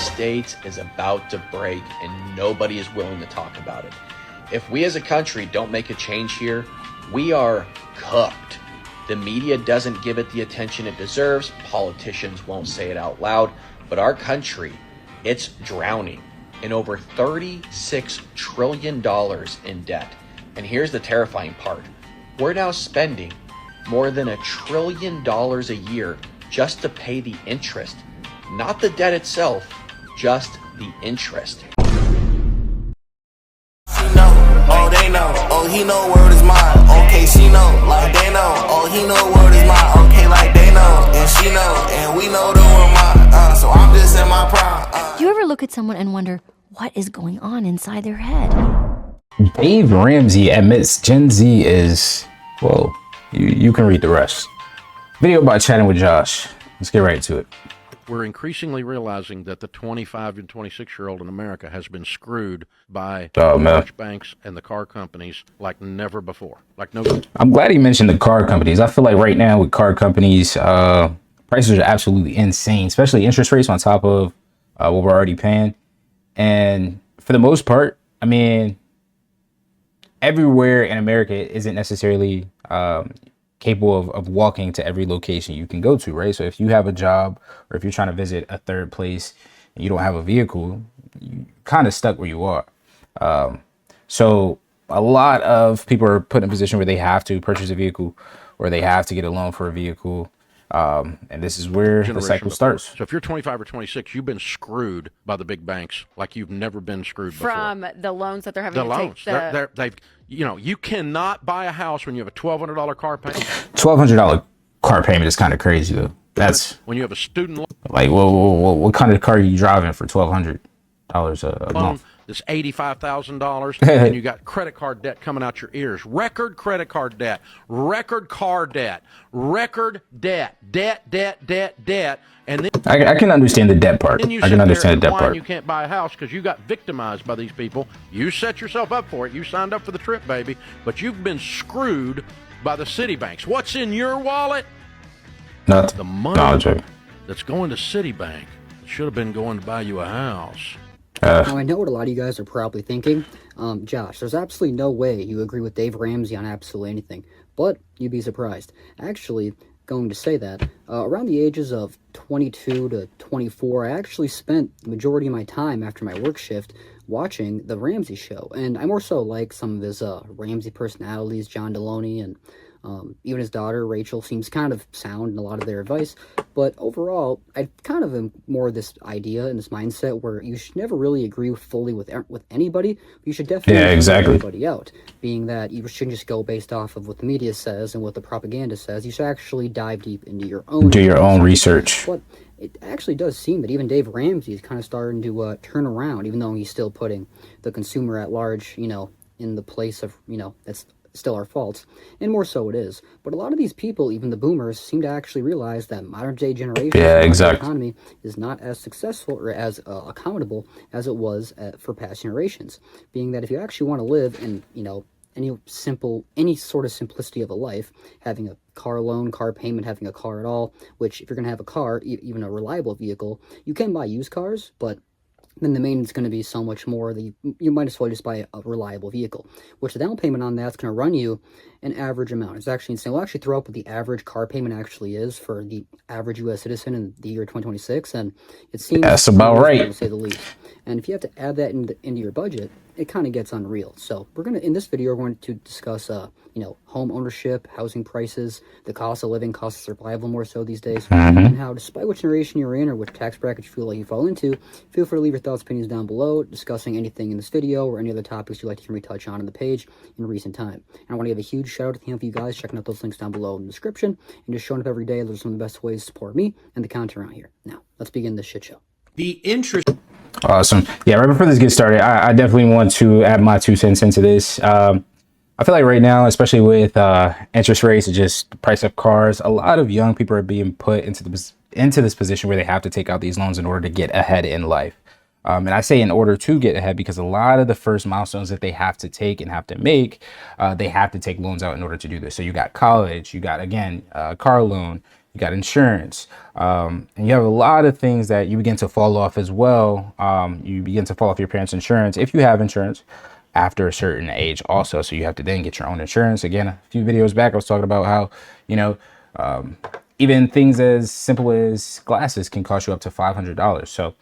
States is about to break and nobody is willing to talk about it. If we as a country don't make a change here, we are cooked. The media doesn't give it the attention it deserves. Politicians won't say it out loud, but our country, it's drowning in over $36 trillion in debt. And here's the terrifying part. We're now spending more than $1 trillion a year just to pay the interest. Not the debt itself, just the interest. Oh, they know. Oh, he know word is mine. Okay, she know. Like they know. Oh, he know word is mine. Okay, like they know. And she know. And we know the word mine. So I'm just in my prime. Do you ever look at someone and wonder what is going on inside their head? Dave Ramsey admits Gen Z is, well, you can read the rest. Video by Chatting with Josh. Let's get right to it. We're increasingly realizing that the 25 and 26-year-old in America has been screwed by large banks and the car companies like never before. Like no. I'm glad he mentioned the car companies. I feel like right now with car companies, prices are absolutely insane, especially interest rates on top of what we're already paying. And for the most part, I mean, everywhere in America isn't necessarily capable of walking to every location you can go to, right? So if you have a job or if you're trying to visit a third place and you don't have a vehicle, you kind of stuck where you are. So a lot of people are put in a position where they have to purchase a vehicle or they have to get a loan for a vehicle. And this is where the cycle starts. So if you're 25 or 26, you've been screwed by the big banks like you've never been screwed before. From the loans that they're having the to loans. take. They've, you know, you cannot buy a house when you have a $1,200 car payment. $1,200 car payment is kind of crazy though. That's when you have a student loan. Like, what kind of car are you driving for $1,200 a month? That's $85,000, and you got credit card debt coming out your ears. Record credit card debt, record car debt, record debt, debt, and then I can understand the debt part. I can understand the debt part. You can't buy a house because you got victimized by these people. You set yourself up for it. You signed up for the trip, baby, but you've been screwed by the Citibanks. What's in your wallet? Nothing. The money that's going to Citibank should have been going to buy you a house. Now, I know what a lot of you guys are probably thinking. Josh, there's absolutely no way you agree with Dave Ramsey on absolutely anything, but you'd be surprised. Actually, going to say that, around the ages of 22 to 24, I actually spent the majority of my time after my work shift watching The Ramsey Show, and I more so like some of his Ramsey personalities, John Deloney, and even his daughter, Rachel, seems kind of sound in a lot of their advice. But overall, I kind of am more of this idea and this mindset where you should never really agree fully with anybody. But you should definitely hear everybody out, being that you shouldn't just go based off of what the media says and what the propaganda says. You should actually dive deep into your own research. But it actually does seem that even Dave Ramsey is kind of starting to turn around, even though he's still putting the consumer at large, in the place of, that's still our faults, and more so it is. But a lot of these people, even the boomers, seem to actually realize that modern day generation economy is not as successful or as accountable as it was for past generations. Being that if you actually want to live in, any sort of simplicity of a life, having a car loan, car payment, having a car at all, which if you're going to have a car, even a reliable vehicle, you can buy used cars, but then the maintenance is going to be so much more that you might as well just buy a reliable vehicle, which the down payment on that's going to run you an average amount. It's actually insane. We'll actually throw up what the average car payment actually is for the average U.S. citizen in the year 2026, and it seems that's about right, to say the least. And if you have to add that into your budget, it kind of gets unreal. So in this video, we're going to discuss, home ownership, housing prices, the cost of living, cost of survival more so these days, and how, despite which generation you're in or which tax bracket you feel like you fall into, feel free to leave your thoughts, opinions down below, discussing anything in this video or any other topics you'd like to hear me touch on the page in recent time. And I want to give a huge shout out to the of you guys checking out those links down below in the description and just showing up every day. Those are some of the best ways to support me and the content around here. Now, let's begin this shit show. Awesome. Yeah, right before this gets started, I definitely want to add my 2 cents into this. I feel like right now, especially with interest rates and just the price of cars, a lot of young people are being put into this position where they have to take out these loans in order to get ahead in life. And I say in order to get ahead because a lot of the first milestones that they have to take and have to make, they have to take loans out in order to do this. So you got college, you got, again, car loan, you got insurance, and you have a lot of things that you begin to fall off as well. You begin to fall off your parents' insurance if you have insurance after a certain age also. So you have to then get your own insurance. Again, a few videos back, I was talking about how, you know, even things as simple as glasses can cost you up to $500. So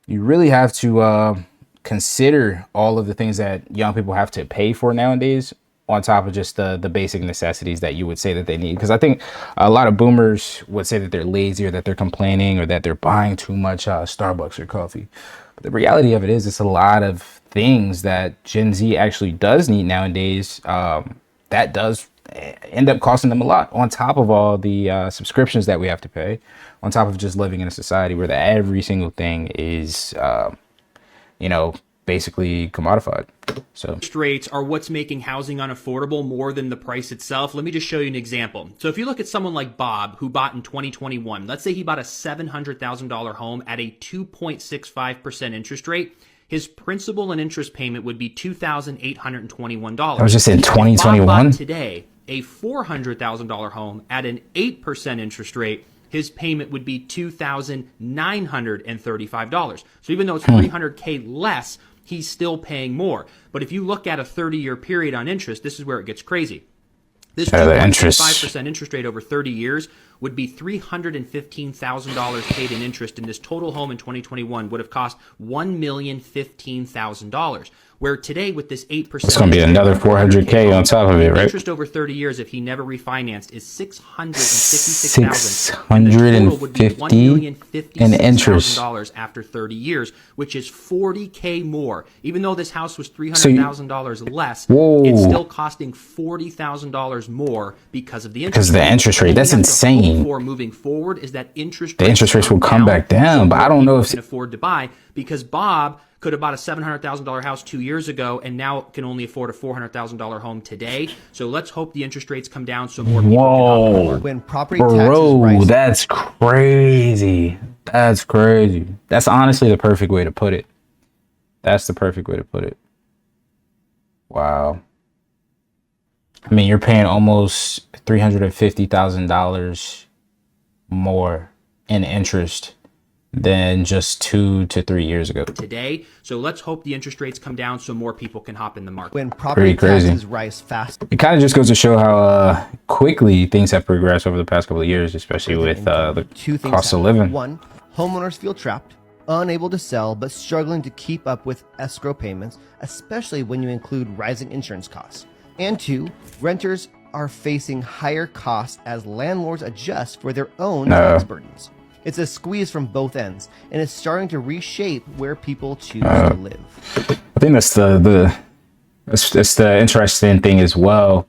you really have to consider all of the things that young people have to pay for nowadays, on top of just the basic necessities that you would say that they need. Because I think a lot of boomers would say that they're lazy, or that they're complaining, or that they're buying too much Starbucks or coffee. But the reality of it is, it's a lot of things that Gen Z actually does need nowadays, that does end up costing them a lot, on top of all the subscriptions that we have to pay, on top of just living in a society where every single thing is, you know, basically commodified. So interest rates are what's making housing unaffordable more than the price itself. Let me just show you an example. So if you look at someone like Bob, who bought in 2021, let's say he bought a $700,000 home at a 2.65% interest rate. His principal and interest payment would be $2,821. I was just in 2021. Today, a $400,000 home at an 8% interest rate, his payment would be $2,935. So even though it's $300K less, he's still paying more. But if you look at a 30-year period on interest, this is where it gets crazy. This 2.5% interest rate over 30 years would be $315,000 paid in interest, and this total home in 2021 would have cost $1,015,000. Where today, with this 8%, it's going to be another $400K on top of it, right? Interest over 30 years, if he never refinanced, is $656,000 in interest after 30 years, which is $40K more. Even though this house was $300,000 less, it's still costing $40,000 more because of the interest. Because of the interest rate, that's insane. For moving forward is that the interest rates will come back down, but I don't know if can afford to buy, because Bob could have bought a $700,000 house 2 years ago and now can only afford a $400,000 home today. So let's hope the interest rates come down so more people can afford. When property taxes rise, that's crazy. That's crazy. That's honestly the perfect way to put it. That's the perfect way to put it. Wow. I mean, you're paying almost $350,000 more in interest than just 2 to 3 years ago. Today, so let's hope the interest rates come down so more people can hop in the market. When property taxes rise fast, it kind of just goes to show how quickly things have progressed over the past couple of years, especially with the cost of living. One, homeowners feel trapped, unable to sell, but struggling to keep up with escrow payments, especially when you include rising insurance costs. And two, renters are facing higher costs as landlords adjust for their own tax burdens. It's a squeeze from both ends, and it's starting to reshape where people choose to live. I think that's the interesting thing as well.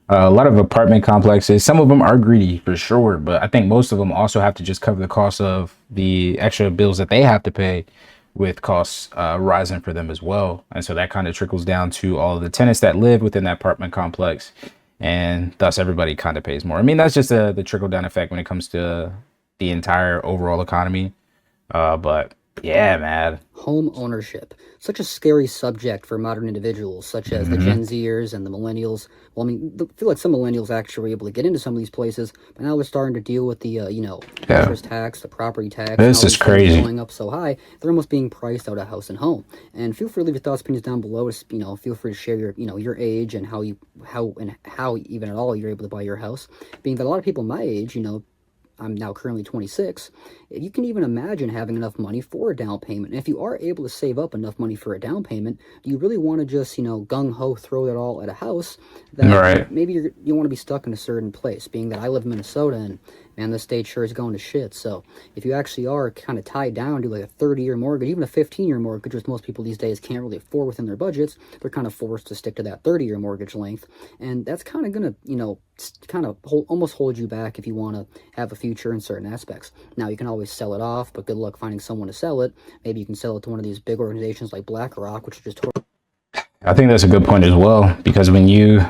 A lot of apartment complexes, some of them are greedy for sure, but I think most of them also have to just cover the cost of the extra bills that they have to pay, with costs rising for them as well. And so that kind of trickles down to all of the tenants that live within that apartment complex, and thus everybody kind of pays more. I mean, that's just the trickle down effect when it comes to the entire overall economy. But yeah, man. Home ownership, such a scary subject for modern individuals, such as the Gen Zers and the millennials. Well, I mean, I feel like some millennials actually were able to get into some of these places, but now they're starting to deal with the, interest tax, the property tax. This is crazy. Going up so high, they're almost being priced out of house and home. And feel free to leave your thoughts, opinions down below. Feel free to share your, your age and how even at all you're able to buy your house. Being that a lot of people my age, I'm now currently 26, you can even imagine having enough money for a down payment. And if you are able to save up enough money for a down payment, do you really want to just, gung-ho throw that all at a house that maybe you want to be stuck in a certain place? Being that I live in Minnesota, and man, the state sure is going to shit. So if you actually are kind of tied down to like a 30-year mortgage, even a 15-year mortgage, which most people these days can't really afford within their budgets, they're kind of forced to stick to that 30-year mortgage length. And that's kind of going to, almost hold you back if you want to have a future in certain aspects. Now, you can always sell it off, but good luck finding someone to sell it. Maybe you can sell it to one of these big organizations like BlackRock, which are just I think that's a good point as well, because when you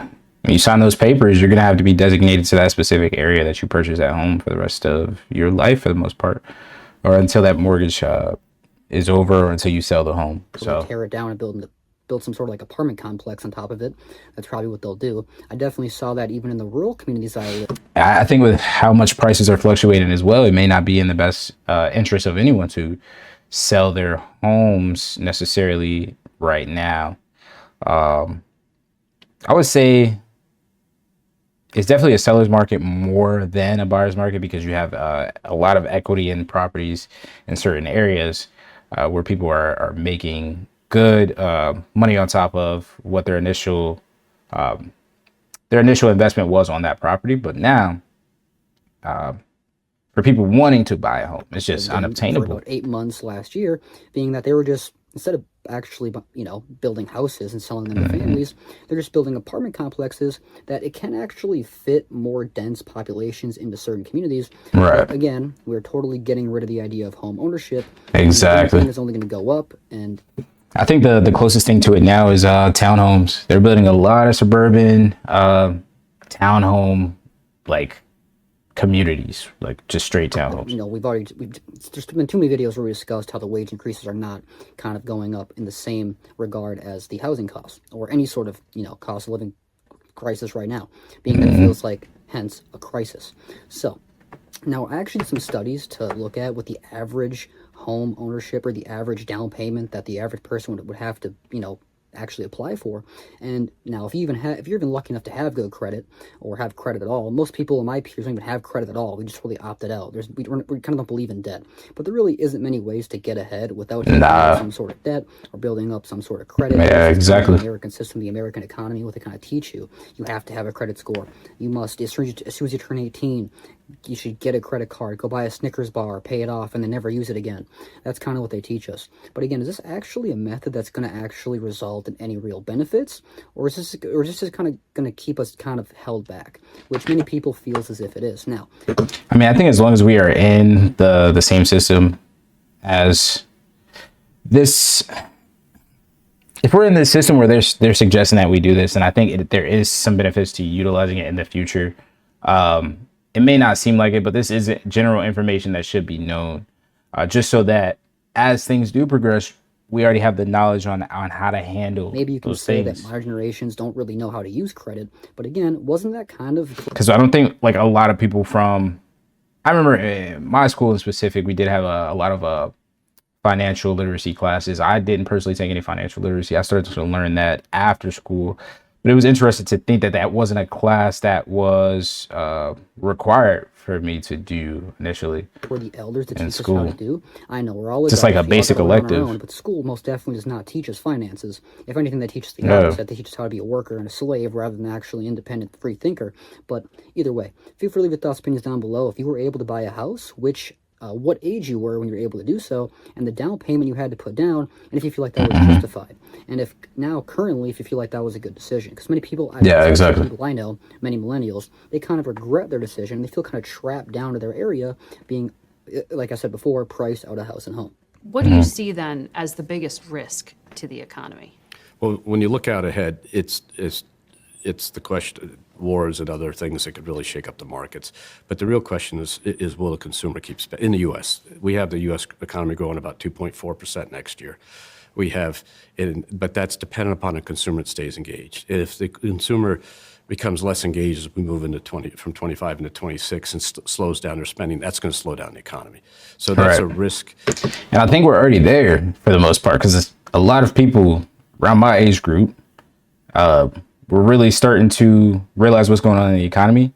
sign those papers, you're going to have to be designated to that specific area that you purchase that home for the rest of your life, for the most part, or until that mortgage is over, or until you sell the home. So tear it down and build build some sort of like apartment complex on top of it. That's probably what they'll do. I definitely saw that even in the rural communities I live. I think with how much prices are fluctuating as well, it may not be in the best interest of anyone to sell their homes necessarily right now. I would say it's definitely a seller's market more than a buyer's market, because you have a lot of equity in properties in certain areas where people are making good money on top of what their initial investment was on that property. But now, for people wanting to buy a home, it's just unobtainable. For about 8 months last year, being that they were just, instead of actually, building houses and selling them to families, they're just building apartment complexes that it can actually fit more dense populations into certain communities. Right. But again, we're totally getting rid of the idea of home ownership. Exactly. It's only going to go up, and I think the closest thing to it now is townhomes. They're building a lot of suburban townhome like communities, like just straight townhomes. There's been too many videos where we discussed how the wage increases are not kind of going up in the same regard as the housing costs or any sort of cost of living crisis right now, being that it feels like hence a crisis. So now I actually did some studies to look at what the average home ownership or the average down payment that the average person would have to actually apply for. And now if you're even lucky enough to have good credit or have credit at all, most people in my peers don't even have credit at all. We just really opted out. We kind of don't believe in debt, but there really isn't many ways to get ahead without taking on some sort of debt or building up some sort of credit. Yeah, exactly. The American system, the American economy, what they kind of teach you have to have a credit score. You must, as soon as you turn 18, you should get a credit card, go buy a Snickers bar, pay it off, and then never use it again. That's kind of what they teach us. But again, is this actually a method that's going to actually result in any real benefits? Or is this just kind of going to keep us kind of held back? Which many people feels as if it is. Now, I mean, I think as long as we are in the same system as this, if we're in this system where they're suggesting that we do this, and I think there is some benefits to utilizing it in the future. It may not seem like it, but this is general information that should be known, just so that as things do progress, we already have the knowledge on how to handle maybe you can those say things. that my generations don't really know how to use credit, but again, wasn't that kind of... Because I don't think like a lot of people from, I remember in my school in specific, we did have a lot of financial literacy classes. I didn't personally take any financial literacy. I started to learn that after school. But it was interesting to think that wasn't a class that was required for me to do initially. For the elders to teach us school. how to do. I know we're all just like a basic elective. Own, but school most definitely does not teach us finances. If anything, they teach us the opposite. They teach us how to be a worker and a slave rather than actually independent, free thinker. But either way, feel free to leave your thoughts, opinions down below. If you were able to buy a house, what age you were when you were able to do so, and the down payment you had to put down, and if you feel like that was justified, and if you feel like that was a good decision, because many people, people I know, many millennials, they kind of regret their decision. They feel kind of trapped down to their area, being, like I said before, priced out of house and home. What do you see then as the biggest risk to the economy? Well, when you look out ahead, it's the question, wars and other things that could really shake up the markets. But the real question is will the consumer keep spending? In the U.S., we have the U.S. economy growing about 2.4% next year. But that's dependent upon a consumer that stays engaged. If the consumer becomes less engaged as we move into from 25 into 26 and slows down their spending, that's going to slow down the economy. So that's a risk. And I think we're already there for the most part, because a lot of people around my age group, we're really starting to realize what's going on in the economy,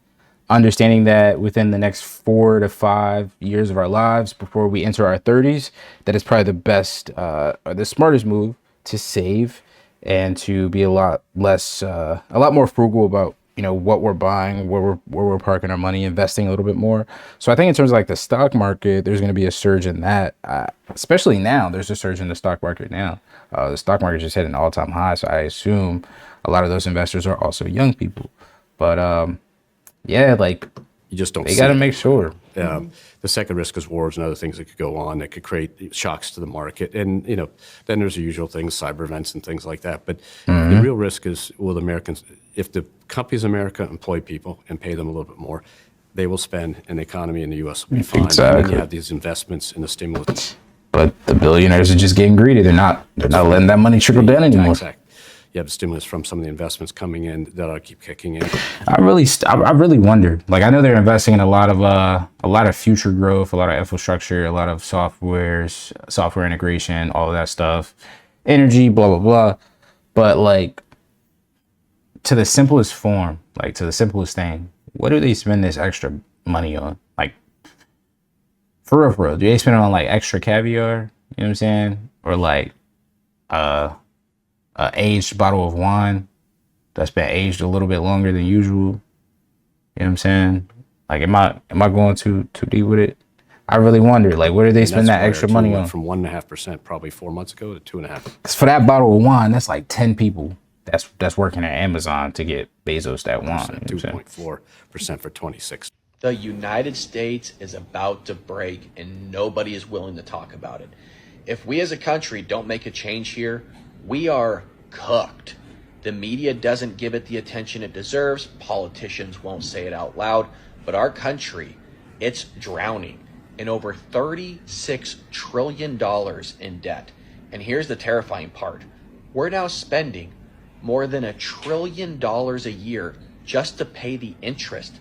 understanding that within the next 4 to 5 years of our lives before we enter our 30s, that it's probably the best or the smartest move to save and to be a lot more frugal about what we're buying, where we're parking our money, investing a little bit more. So I think in terms of like the stock market, there's going to be a surge in that, especially now. There's a surge in the stock market now. The stock market just hit an all-time high, so I assume a lot of those investors are also young people. But like you just don't. They got to make sure. The second risk is wars and other things that could go on that could create shocks to the market, and then there's the usual things, cyber events and things like that. But the real risk is, will Americans, if the companies in America employ people and pay them a little bit more, they will spend, and the economy in the U.S. will be fine. Exactly. And then you have these investments in the stimulus. But the billionaires are just getting greedy. They're not letting that money trickle down anymore. Exactly. You have stimulus from some of the investments coming in that ought to keep kicking in. I really wonder. Like, I know they're investing in a lot of future growth, a lot of infrastructure, a lot of software integration, all of that stuff, energy, blah blah blah. But like, to the simplest form, like to the simplest thing, what do they spend this extra money on? Like, for real, do they spend it on like extra caviar? You know what I'm saying? Or like a aged bottle of wine that's been aged a little bit longer than usual. You know what I'm saying? Like, am I going too deep with it? I really wonder, like, where do they spend that extra money on? From 1.5% probably 4 months ago to 2.5%. Because for that bottle of wine, that's like 10 people that's working at Amazon to get Bezos that wine. 2.4% for 26. The United States is about to break, and nobody is willing to talk about it. If we as a country don't make a change here, we are cooked. The media doesn't give it the attention it deserves. Politicians won't say it out loud. But our country, it's drowning in over $36 trillion in debt. And here's the terrifying part. We're now spending more than $1 trillion a year just to pay the interest.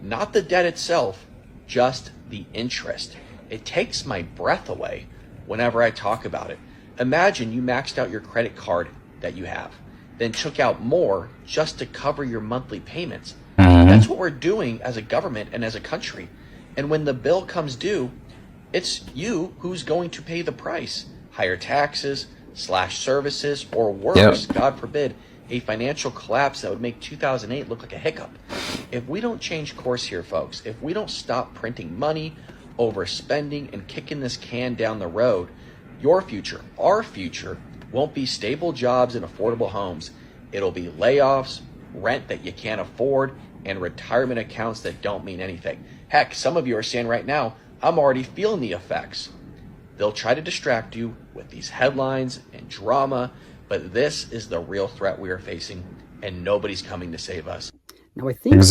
Not the debt itself, just the interest. It takes my breath away whenever I talk about it. Imagine you maxed out your credit card that you have, then took out more just to cover your monthly payments. That's what we're doing as a government and as a country. And when the bill comes due, it's you who's going to pay the price. Higher taxes, slash services, or worse, God forbid, a financial collapse that would make 2008 look like a hiccup. If we don't change course here, folks, if we don't stop printing money, overspending, and kicking this can down the road, your future, our future, won't be stable jobs and affordable homes. It'll be layoffs, rent that you can't afford, and retirement accounts that don't mean anything. Heck, some of you are saying right now, I'm already feeling the effects. They'll try to distract you with these headlines and drama, but this is the real threat we are facing, and nobody's coming to save us. Now, I think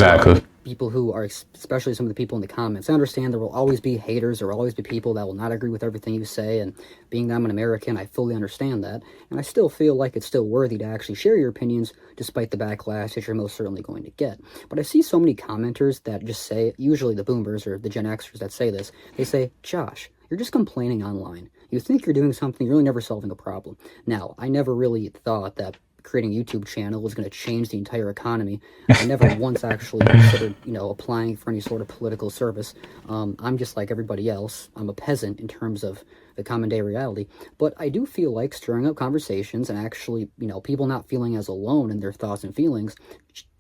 people who are, especially some of the people in the comments, I understand there will always be haters, there will always be people that will not agree with everything you say, and being that I'm an American, I fully understand that, and I still feel like it's still worthy to actually share your opinions, despite the backlash that you're most certainly going to get. But I see so many commenters that just say, usually the boomers or the Gen Xers that say this, they say, Josh, you're just complaining online. You think you're doing something, you're really never solving a problem. Now, I never really thought that creating a YouTube channel was going to change the entire economy. I never once actually considered, applying for any sort of political service. I'm just like everybody else. I'm a peasant in terms of the common day reality. But I do feel like stirring up conversations and actually, people not feeling as alone in their thoughts and feelings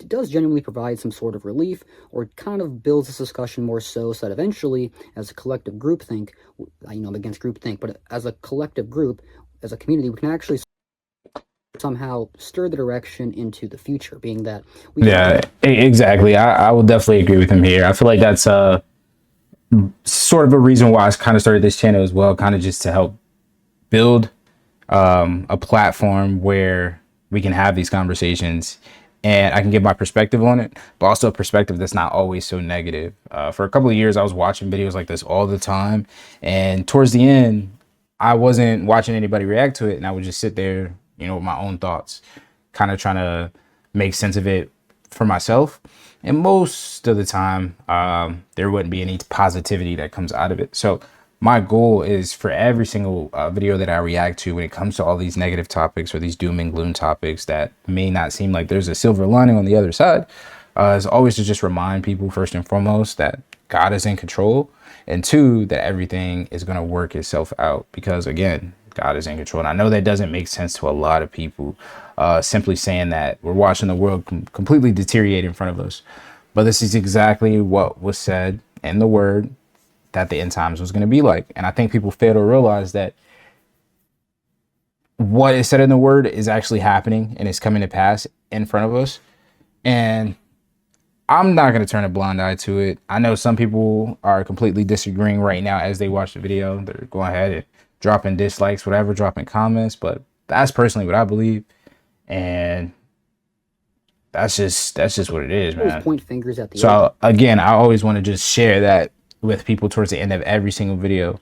does genuinely provide some sort of relief, or kind of builds this discussion more so that eventually, as a collective groupthink, I'm against groupthink, but as a collective group, as a community, we can actually somehow stir the direction into the future, being that exactly. I will definitely agree with him here. I feel like that's sort of a reason why I kind of started this channel as well, kind of just to help build a platform where we can have these conversations and I can give my perspective on it, but also a perspective that's not always so negative. For a couple of years, I was watching videos like this all the time, and towards the end, I wasn't watching anybody react to it, and I would just sit there, with my own thoughts, kind of trying to make sense of it for myself. And most of the time, there wouldn't be any positivity that comes out of it. So my goal is for every single video that I react to, when it comes to all these negative topics or these doom and gloom topics that may not seem like there's a silver lining on the other side, is always to just remind people, first and foremost, that God is in control, and two, that everything is going to work itself out, because again, God is in control. And I know that doesn't make sense to a lot of people, simply saying that we're watching the world completely deteriorate in front of us. But this is exactly what was said in the word that the end times was going to be like. And I think people fail to realize that what is said in the word is actually happening and it's coming to pass in front of us. And I'm not going to turn a blind eye to it. I know some people are completely disagreeing right now as they watch the video. They're going ahead and dropping dislikes, whatever, dropping comments, but that's personally what I believe, and that's just what it is, man. Point fingers at the so end. Again, I always want to just share that with people towards the end of every single video,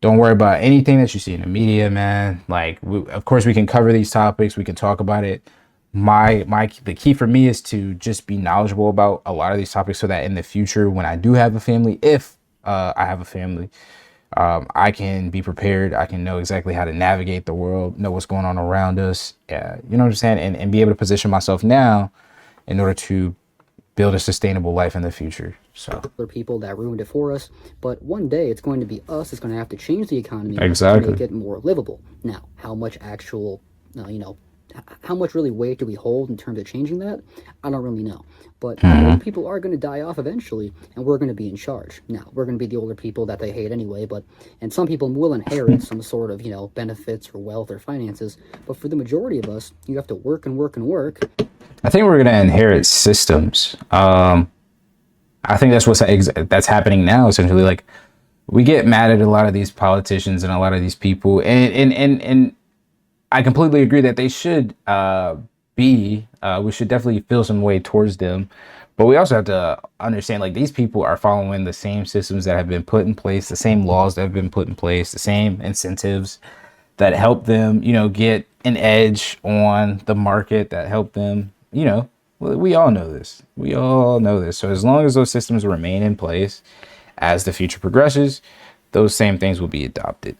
Don't worry about anything that you see in the media, man. Like, of course, we can cover these topics. We can talk about it. The key for me is to just be knowledgeable about a lot of these topics so that in the future, when I do have a family, if I have a family, I can be prepared. I can know exactly how to navigate the world, know what's going on around us. You know what I'm saying? And be able to position myself now in order to build a sustainable life in the future. So other people that ruined it for us, but one day it's going to be us that's going to have to change the economy exactly to make it more livable. Now, how much actual, how much really weight do we hold in terms of changing that? I don't really know. But older people are going to die off eventually, and we're going to be in charge. Now, we're going to be the older people that they hate anyway, and some people will inherit some sort of, benefits or wealth or finances. But for the majority of us, you have to work and work and work. I think we're going to inherit systems. I think that's happening now, essentially. Like, we get mad at a lot of these politicians and a lot of these people, and I completely agree that they should we should definitely feel some way towards them. But we also have to understand, like, these people are following the same systems that have been put in place, the same laws that have been put in place, the same incentives that help them, get an edge on the market, that help them, we all know this. We all know this. So as long as those systems remain in place, as the future progresses, those same things will be adopted.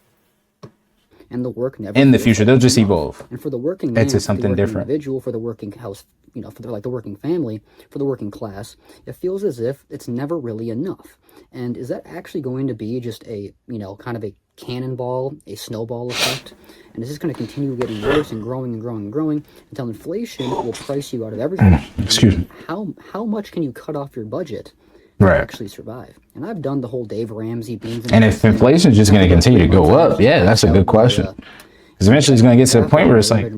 And the work never in the future, they'll just evolve. And for the working man, into something for the working different. individual, for the working house, for the working family, for the working class, it feels as if it's never really enough. And is that actually going to be just a, kind of a cannonball, a snowball effect? And is this going to continue getting worse and growing and growing and growing until inflation will price you out of everything? Excuse me. How much can you cut off your budget to actually survive? And I've done the whole Dave Ramsey beans. And if inflation is just going to continue to go up, yeah, that's a good question. Because eventually it's going to get to the point where it's like,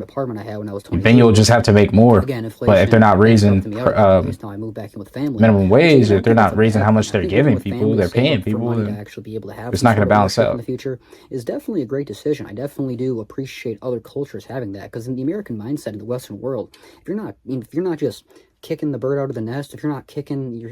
then you'll just have to make more. But if they're not raising minimum wage, if they're not raising how much they're giving people, they're paying people, then it's not going to balance out. In the future is definitely a great decision. I definitely do appreciate other cultures having that, because in the American mindset in the Western world, if you're not just kicking the bird out of the nest, if you're not kicking your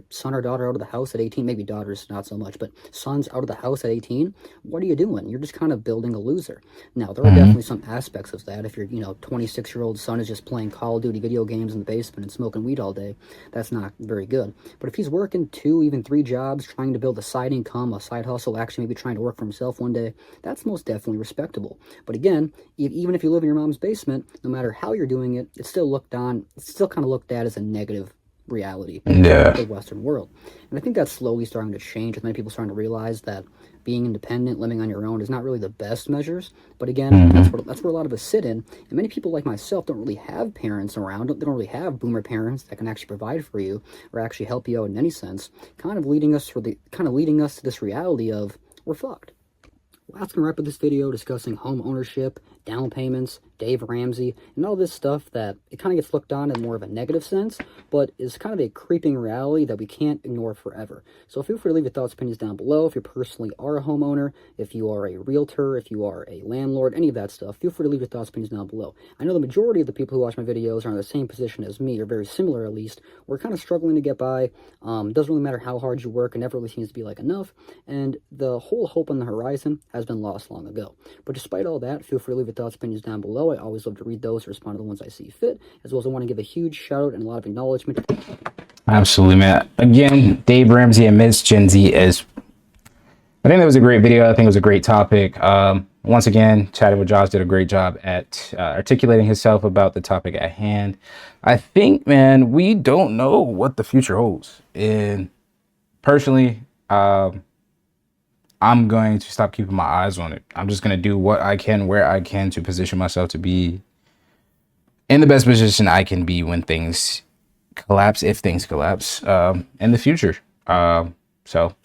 son or daughter out of the house at 18, maybe daughters not so much, but sons out of the house at 18, what are you doing? You're just kind of building a loser. Now, there are definitely some aspects of that. If your 26-year-old son is just playing Call of Duty video games in the basement and smoking weed all day, that's not very good. But if he's working 2, even 3 jobs, trying to build a side income, a side hustle, actually maybe trying to work for himself one day, that's most definitely respectable. But again, even if you live in your mom's basement, no matter how you're doing it, it's still kind of looked at as a negative reality in the Western world. And I think that's slowly starting to change, with many people starting to realize that being independent, living on your own, is not really the best measures. But again, that's where a lot of us sit in. And many people like myself don't really have parents around. They don't really have boomer parents that can actually provide for you or actually help you out in any sense, kind of leading us to this reality of we're fucked. Well, that's going to wrap up this video discussing home ownership, down payments, Dave Ramsey, and all this stuff that it kind of gets looked on in more of a negative sense, but is kind of a creeping reality that we can't ignore forever. So feel free to leave your thoughts, opinions down below. If you personally are a homeowner, if you are a realtor, if you are a landlord, any of that stuff, feel free to leave your thoughts, opinions down below. I know the majority of the people who watch my videos are in the same position as me, or very similar at least. We're kind of struggling to get by. Doesn't really matter how hard you work, it never really seems to be like enough, and the whole hope on the horizon has been lost long ago. But despite all that, feel free to leave your thoughts, opinions down below. I always love to read those, respond to the ones I see fit, as well as I want to give a huge shout out and a lot of acknowledgement. Absolutely, man. Again, Dave Ramsey and Ms. Gen Z I think that was a great video. I think it was a great topic. Once again, chatting with Josh did a great job at articulating himself about the topic at hand. I think, man, we don't know what the future holds. And personally, I'm going to stop keeping my eyes on it. I'm just going to do what I can, where I can, to position myself to be in the best position I can be when things collapse, if things collapse, in the future. So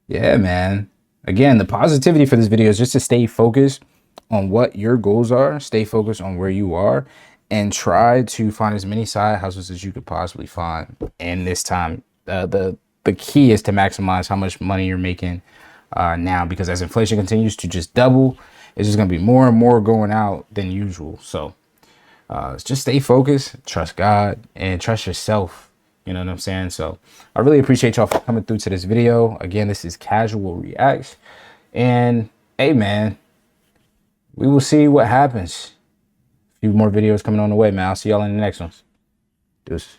yeah, man. Again, the positivity for this video is just to stay focused on what your goals are, stay focused on where you are, and try to find as many side hustles as you could possibly find in this time. The key is to maximize how much money you're making now, because as inflation continues to just double, it's just going to be more and more going out than usual. So just stay focused, trust God, and trust yourself. You know what I'm saying? So I really appreciate y'all for coming through to this video. Again, this is Casual Reacts. And hey, man, we will see what happens. A few more videos coming on the way, man. I'll see y'all in the next ones. Deuces.